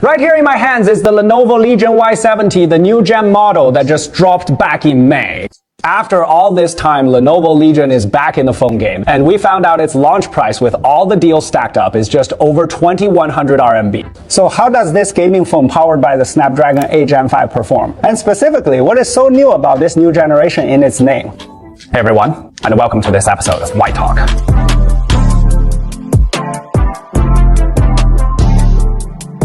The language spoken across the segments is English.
Right here in my hands is the Lenovo Legion Y70, the new gen model that just dropped back in May. After all this time, Lenovo Legion is back in the phone game, and we found out its launch price with all the deals stacked up is just over 2,100 RMB. So how does this gaming phone powered by the Snapdragon 8 Gen 5 perform? And specifically, what is so new about this new generation in its name? Hey everyone, and welcome to this episode of White Talk.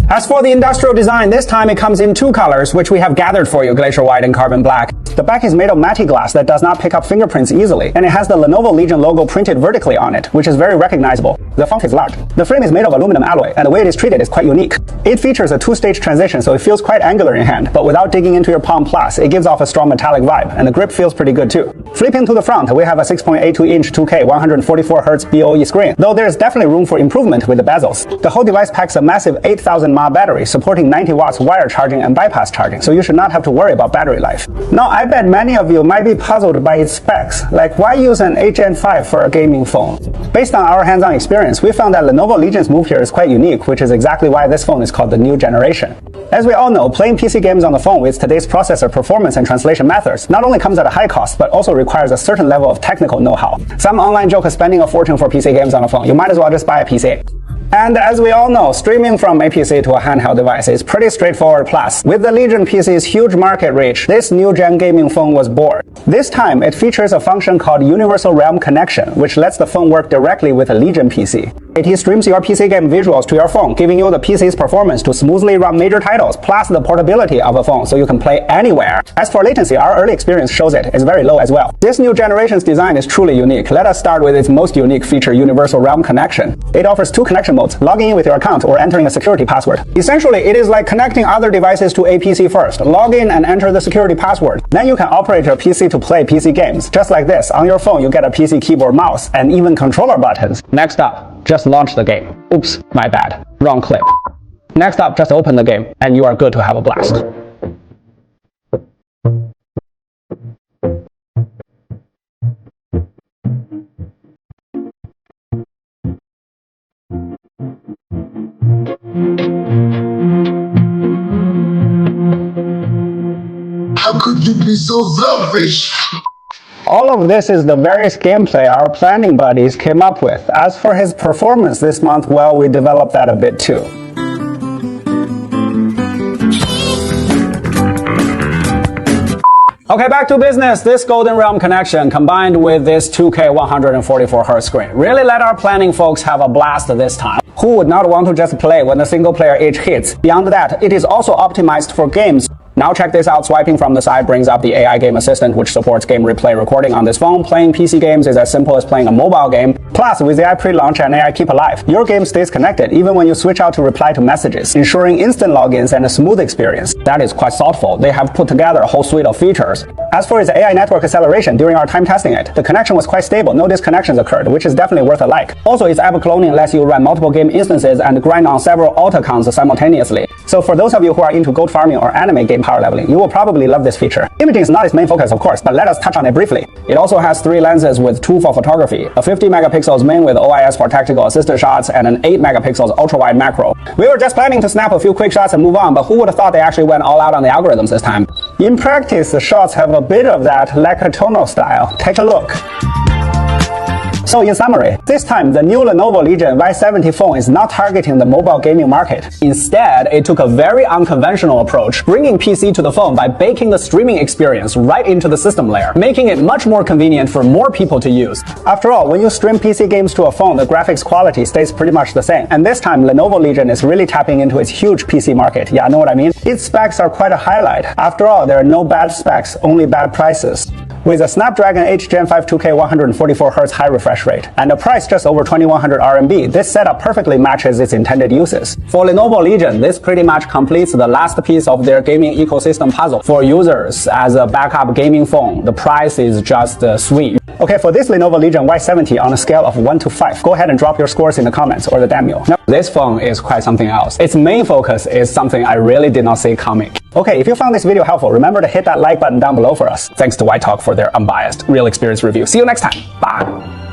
As for the industrial design, this time it comes in two colors, which we have gathered for you, Glacier White and Carbon Black. The back is made of matte glass that does not pick up fingerprints easily, and it has the Lenovo Legion logo printed vertically on it, which is very recognizable. The font is large. The frame is made of aluminum alloy, and the way it is treated is quite unique. It features a two-stage transition, so it feels quite angular in hand, but without digging into your palm plus, it gives off a strong metallic vibe, and the grip feels pretty good too. Flipping to the front, we have a 6.82-inch 2K 144Hz BOE screen, though there is definitely room for improvement with the bezels. The whole device packs a massive 8,000 mAh battery, supporting 90 watts wire charging and bypass charging, so you should not have to worry about battery life. Now, I bet many of you might be puzzled by its specs, like why use an 8 Gen 5 for a gaming phone? Based on our hands-on experience, we found that Lenovo Legion's move here is quite unique, which is exactly why this phone is called the new generation. As we all know, playing PC games on the phone with today's processor performance and translation methods not only comes at a high cost, but also requires a certain level of technical know-how. Some online joke is spending a fortune for PC games on a phone. You might as well just buy a PC. And as we all know, streaming from a PC to a handheld device is pretty straightforward. Plus, with the Legion PC's huge market reach, this new-gen gaming phone was born. This time, it features a function called Universal Realm Connection, which lets the phone work directly with a Legion PC. It streams your PC game visuals to your phone, giving you the PC's performance to smoothly run major titles, plus the portability of a phone so you can play anywhere. As for latency, our early experience shows it is very low as well. This new generation's design is truly unique. Let us start with its most unique feature, Universal Realm Connection. It offers two connection modes, logging in with your account or entering a security password. Essentially, it is like connecting other devices to a PC first. Log in and enter the security password. Then you can operate your PC to play PC games. Just like this, on your phone you get a PC keyboard, mouse, and even controller buttons. Next up, just launch the game. Oops, my bad. Wrong clip. Next up, just open the game, and you are good to have a blast. How could you be so selfish? All of this is the various gameplay our planning buddies came up with. As for his performance this month, well, we developed that a bit too. Okay, back to business. This Golden Realm connection combined with this 2K 144Hz screen really let our planning folks have a blast this time. Who would not want to just play when the single player itch hits? Beyond that, it is also optimized for games. Now check this out, swiping from the side brings up the AI Game Assistant, which supports game replay recording on this phone. Playing PC games is as simple as playing a mobile game. Plus, with AI pre-launch and AI Keep Alive, your game stays connected even when you switch out to reply to messages, ensuring instant logins and a smooth experience. That is quite thoughtful. They have put together a whole suite of features. As for its AI network acceleration, during our time testing it, the connection was quite stable. No disconnections occurred, which is definitely worth a like. Also, its app cloning lets you run multiple game instances and grind on several alt accounts simultaneously. So for those of you who are into gold farming or anime game power leveling, you will probably love this feature. Imaging is not its main focus, of course, but let us touch on it briefly. It also has 3 lenses with 2 for photography, a 50 megapixels main with OIS for tactical assisted shots, and an 8 megapixels ultra-wide macro. We were just planning to snap a few quick shots and move on, but who would have thought they actually went all out on the algorithms this time? In practice, the shots have a bit of that Tonal style. Take a look. So in summary, this time the new Lenovo Legion Y70 phone is not targeting the mobile gaming market. Instead, it took a very unconventional approach, bringing PC to the phone by baking the streaming experience right into the system layer, making it much more convenient for more people to use. After all, when you stream PC games to a phone, the graphics quality stays pretty much the same. And this time, Lenovo Legion is really tapping into its huge PC market. Yeah, know what I mean? Its specs are quite a highlight. After all, there are no bad specs, only bad prices. With a Snapdragon 8 Gen 5 2K 144Hz high refresh rate and a price just over 2,100 RMB, this setup perfectly matches its intended uses. For Lenovo Legion, this pretty much completes the last piece of their gaming ecosystem puzzle. For users, as a backup gaming phone, the price is just sweet. Okay, for this Lenovo Legion Y70 on a scale of 1 to 5, go ahead and drop your scores in the comments or the Damio. Now, this phone is quite something else. Its main focus is something I really did not see coming. Okay, if you found this video helpful, remember to hit that like button down below for us. Thanks to White Talk for their unbiased, real experience review. See you next time. Bye.